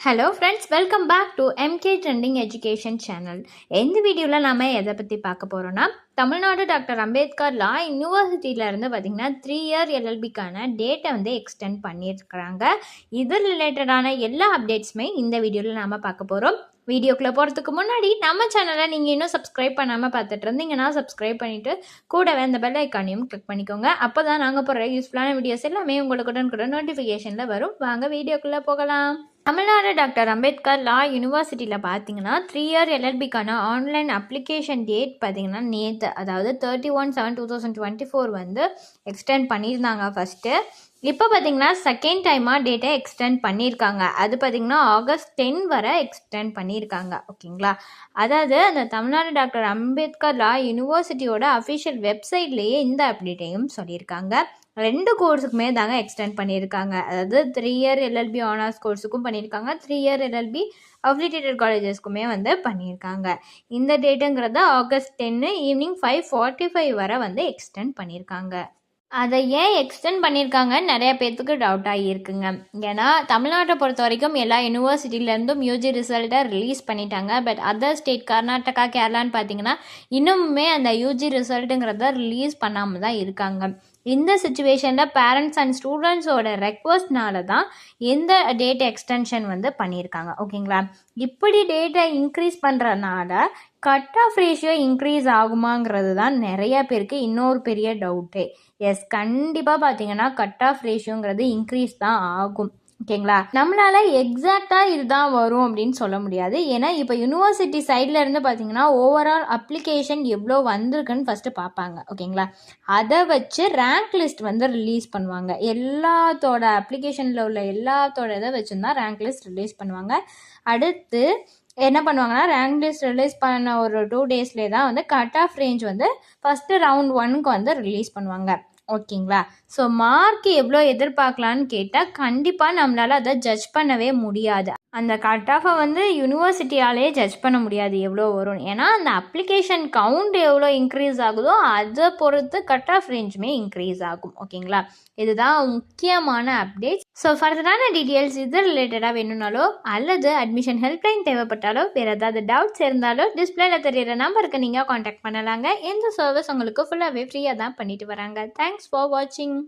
Hello friends, welcome back to MK trending education channel. இந்த வீடியோவில் நாம் எதை பற்றி பார்க்க போகிறோன்னா, தமிழ்நாடு டாக்டர் அம்பேத்கர் லா யூனிவர்சிட்டியிலேருந்து பார்த்திங்கன்னா 3 இயர் எல்எல்பிக்கான டேட்டை எக்ஸ்டெண்ட் பண்ணியிருக்கிறாங்க. இது ரிலேட்டடான எல்லா அப்டேட்ஸுமே இந்த வீடியோவில் நாம் பார்க்க போகிறோம். வீடியோக்குள்ளே போகிறதுக்கு முன்னாடி நம்ம சேனலை நீங்கள் இன்னும் சப்ஸ்கிரைப் பண்ணாமல் பார்த்துட்டு இருந்தீங்கன்னா சப்ஸ்கிரைப் பண்ணிவிட்டு கூடவே அந்த பெல் ஐக்கானையும் கிளிக் பண்ணிக்கோங்க. அப்போ தான் நாங்கள் போடுற யூஸ்ஃபுல்லான வீடியோஸ் எல்லாமே உங்களுக்கு நோட்டிஃபிகேஷனில் வரும். வாங்க வீடியோக்குள்ளே போகலாம். தமிழ்நாடு டாக்டர் அம்பேத்கர் லா யூனிவர்சிட்டியில் பார்த்தீங்கன்னா 3 இயர் எல்எல்பிக்கான ஆன்லைன் அப்ளிகேஷன் டேட் பார்த்தீங்கன்னா நேற்று, அதாவது 31/7/2024 எக்ஸ்டெண்ட் பண்ணியிருந்தாங்க ஃபஸ்ட்டு. இப்போ பார்த்தீங்கன்னா செகண்ட் டைமாக டேட்டை எக்ஸ்டெண்ட் பண்ணியிருக்காங்க. அது பார்த்தீங்கன்னா ஆகஸ்ட் 10 வரை எக்ஸ்டெண்ட் பண்ணியிருக்காங்க. ஓகேங்களா, அதாவது அந்த தமிழ்நாடு டாக்டர் அம்பேத்கர் லா யூனிவர்சிட்டியோட அஃபிஷியல் வெப்சைட்லேயே இந்த அப்டேட்டையும் சொல்லியிருக்காங்க. 2 கோர்ஸுக்குமே தாங்க எக்ஸ்டெண்ட் பண்ணியிருக்காங்க. அதாவது 3 இயர் எல்எல்பி ஆனர்ஸ் கோர்ஸுக்கும் பண்ணியிருக்காங்க, 3 இயர் எல்எல்பி அஃபிலியேட்டட் காலேஜஸ்க்குமே பண்ணியிருக்காங்க. இந்த டேட்டுங்கிறத ஆகஸ்ட் 10 ஈவினிங் 5:45 வரை எக்ஸ்டெண்ட் பண்ணியிருக்காங்க. அதை ஏன் எக்ஸ்டெண்ட் பண்ணியிருக்காங்கன்னு நிறைய பேர்த்துக்கு டவுட்டாக இருக்குங்க. ஏன்னா தமிழ்நாட்டை பொறுத்த வரைக்கும் எல்லா யூனிவர்சிட்டியிலேருந்தும் யூஜி ரிசல்ட்டை ரிலீஸ் பண்ணிட்டாங்க. பட் அதர் ஸ்டேட் கர்நாடகா, கேரளான்னு பார்த்தீங்கன்னா இன்னுமே அந்த யூஜி ரிசல்ட்டுங்கிறத ரிலீஸ் பண்ணாமல் தான் இருக்காங்க. இந்த சுச்சுவேஷனில் பேரண்ட்ஸ் அண்ட் ஸ்டூடெண்ட்ஸோட ரெக்வஸ்ட்னால தான் எந்த டேட் எக்ஸ்டென்ஷன் பண்ணியிருக்காங்க. ஓகேங்களா, இப்படி டேட்டை இன்க்ரீஸ் பண்ணுறதுனால கட் ஆஃப் ரேஷியோ இன்க்ரீஸ் ஆகுமாங்கிறது தான் நிறைய பேருக்கு இன்னொரு பெரிய டவுட்டே. எஸ், கண்டிப்பாக பார்த்தீங்கன்னா கட் ஆஃப் ரேஷியோங்கிறது இன்க்ரீஸ் தான் ஆகும். ஓகேங்களா, நம்மளால எக்ஸாக்டாக இதுதான் வரும் அப்படின்னு சொல்ல முடியாது. ஏன்னா இப்போ யூனிவர்சிட்டி சைடில் இருந்து பார்த்தீங்கன்னா ஓவரால் அப்ளிகேஷன் எவ்வளோ வந்திருக்குன்னு ஃபஸ்ட்டு பார்ப்பாங்க. ஓகேங்களா, அதை வச்சு ரேங்க் லிஸ்ட் ரிலீஸ் பண்ணுவாங்க. எல்லாத்தோட அப்ளிகேஷனில் உள்ள எல்லாத்தோட இதை வச்சுருந்தா ரேங்க் லிஸ்ட் ரிலீஸ் பண்ணுவாங்க. அடுத்து என்ன பண்ணுவாங்கன்னா, ரேங்க் லிஸ்ட் ரிலீஸ் பண்ண ஒரு 2 டேஸ்லேயே தான் cut off range first round 1க்கு ரிலீஸ் பண்ணுவாங்க. ஓகேங்களா, ஸோ மார்க் எவ்வளோ எதிர்பார்க்கலான்னு கேட்டால் கண்டிப்பாக நம்மளால் அதை ஜட்ஜ் பண்ணவே முடியாது. அந்த கட் ஆஃபை யூனிவர்சிட்டியாலே ஜட்ஜ் பண்ண முடியாது எவ்வளோ வரும். ஏன்னா அந்த அப்ளிகேஷன் கவுண்ட் எவ்வளோ இன்க்ரீஸ் ஆகுதோ அதை பொறுத்து கட் ஆஃப் ரேஞ்சுமே இன்க்ரீஸ் ஆகும். ஓகேங்களா, இதுதான் முக்கியமான அப்டேட்ஸ். ஸோ ஃபர்தரான டீட்டெயில்ஸ் இது ரிலேட்டடாக வேணும்னாலோ அல்லது அட்மிஷன் ஹெல்ப்லைன் தேவைப்பட்டாலோ வேறு ஏதாவது டவுட்ஸ் இருந்தாலோ டிஸ்பிளேல தெரியிற நம்பருக்கு நீங்கள் காண்டாக்ட் பண்ணலாங்க. இந்த சர்வீஸ் உங்களுக்கு ஃபுல்லாகவே ஃப்ரீயாக தான் பண்ணிட்டு வராங்க. தேங்க்ஸ் ஃபார் வாட்சிங்.